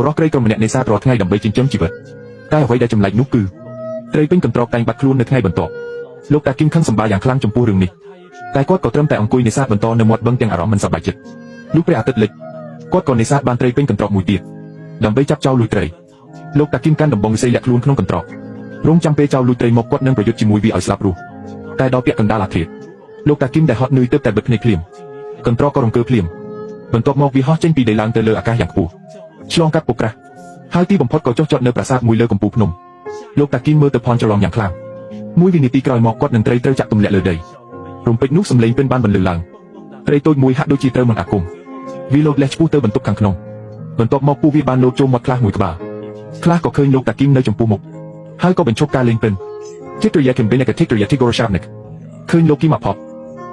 រកក្រីក្រម្នាក់នេសាទរាល់ថ្ងៃដើម្បីចិញ្ចឹមជីវិតតែអ្វីដែលចម្លែកនោះគឺត្រីពេញកន្ត្រកតែងបាត់ខ្លួននៅថ្ងៃបន្ទាប់លោកតាគីមខឹងសម្បាយ៉ាងខ្លាំងចំពោះរឿងនេះតែគាត់ក៏ត្រឹមតែអង្គុយនេសាទបន្តនៅមាត់បឹងទាំងអារម្មណ៍មិនសប្បាយចិត្តលុះព្រះអាទិត្យលិចគាត់ក៏នេសាទបានត្រីពេញកន្ត្រកមួយទៀតដើម្បីចាប់ចោលលួចត្រីលោកតាគីមកាន់ដំបងវិស័យលាក់ខ្លួនក្នុងកន្ត្រករងចាំពេលចោលលួចត្រីមកគាត់នឹងប្រយុទ្ធជាមួយវាឲ្យស្លាប់រស់តែដល់ពាក់កណ្ដាលអាធ្រាត្រលោកតាគីមដែលហត់នឿយទើបតែបិទភ្នែកភ្លាមកន្ត្រកក៏រង្គើភ្លាមបន្ទាប់មកវាហោះចេញពីដីឡើងទៅលើអាកាសយ៉ាងខ្ពស់ឆ្លងកាត់ពូក្រាស់ហើយទីបំផុតក៏ចុះចតនៅប្រាសាទមួយលើកំពូលភ្នំលោកតាគីមមើលទៅផន់ច្រឡំយ៉ាងខ្លាំងមួយវិនាទីក្រោយមកគាត់នឹងត្រូវចាក់ទម្លាក់លើដីរំពេចនោះសម្លេងពិនបានបន្លឺឡើងត្រីតូចមួយហាក់ដូចជាត្រូវមិនអាគមវាលោតលះឆ្ពោះទៅបន្ទប់ខាងក្នុងបន្ទាប់មកពួកវាបានលោតចូលមាត់ខ្លះមួយក្បាលខ្លះក៏ឃើញលោកតាគីមនៅចំពោះមុខហើយក៏បញ្ឈប់ការលេងពិន Tiktoria Kimbenek Tiktoria Tigorashavnik ឃើញលោកគីមអផប់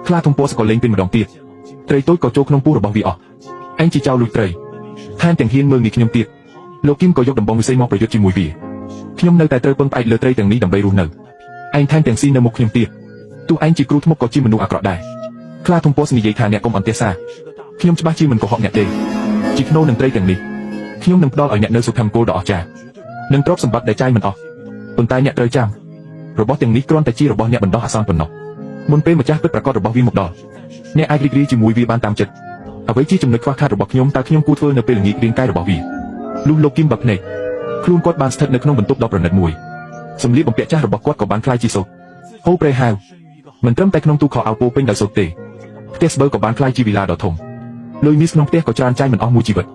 ខ្លះធំពោះក៏លេងពិនម្ដងទៀតត្រីតូចក៏ចូលក្នុងពោះរបស់វាអស់អញជាចៅលួចត្រីថែមទាំងហ៊ានមើលងាយខ្ញុំទៀតលោកគីមក៏យកដំបងវិស័យមកប្រយុទ្ធជាមួយវាខ្ញុំនៅតែត្រូវពឹងផ្អែកលើត្រីទាំងនេះដើម្បីរស់នៅឯងថែមទាំងស៊ីនៅមុខខ្ញុំទៀតទោះឯងជាគ្រូធ្មប់ក៏ជាមនុស្សអាក្រក់ដែរខ្លះធំពោះនិយាយថាអ្នកកុំអន្ទះសារខ្ញុំច្បាស់ជាមិនកុហកអ្នកទេជីក្នូនឹងត្រីទាំងនេះខ្ញុំនឹងផ្ដល់ឲ្យអ្នកនៅសុខមង្គលដ៏អស្ចារ្យនិងទ្រព្យសម្បត្តិដែលចាយមិនអស់ប៉ុន្តែអ្នកត្រូវចាំរបស់ទាំងនេះគ្រាន់តែជារបស់អ្នកបណ្ដោះអាសន្នប៉ុណ្ណោះមុនពេលម្ចាស់ពិតប្រាកដរបស់វាមកដល់អ្នកអាចរីករាយជាមួយវាបានតាមចិត្តអ្វីជាចំណុចខ្វះខាតរបស់ខ្ញុំតើខ្ញុំគួរធ្វើនៅពេលល្ងាចរាងកាយរបស់វាលុះលោកគីមបាក់ភ្នែកខ្លួនគាត់បានស្ថិតនៅក្នុងបន្ទប់ដ៏ប្រណិតមួយសម្លៀកបំពាក់ចាស់របស់គាត់ក៏បានคล้ายជាសូត្រហូរប្រេហាវមិនត្រឹមតែក្នុងទូខោអាវពោពេញដោយសូត្រទេផ្ទះស្បូវក៏បានคล้ายជាវិឡាដ៏ធំលុយមាសក្នុងផ្ទះក៏ច្រើនចាយមិនអស់មួយជីវិត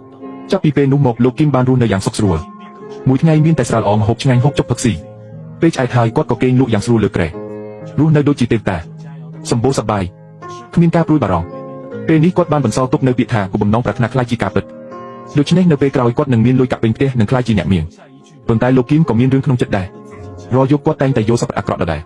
ចាប់ពីពេលនោះមកលោកគីមបានរស់នៅយ៉ាងសុខស្រួលមួយថ្ងៃមានតែស្រាលអងហូបឆ្ងាញ់ហូបចុកផឹកស៊ីពេលឆ្អែតហើយគាត់ក៏គេងលក់យ៉ាងស្រួលលើគ្រែរស់នៅដូចជាទេវតាសម្បូរសប្បាយគ្មានការព្រួយបារម្ភពេលនេះគាត់បានបន្សល់ទុកនៅពាក្យថាគោលបំណងប្រាថ្នាខ្លាចជាការពិតដូច្នេះនៅពេលក្រោយគាត់នឹងមានលុយកាក់ពេញផ្ទះនិងខ្លាចជាអ្នកមានប៉ុន្តែលោកគីមក៏មានរឿងក្នុងចិត្តដែររាល់យប់គាត់តែងតែយកសប្តិអាក្រក់ដដែល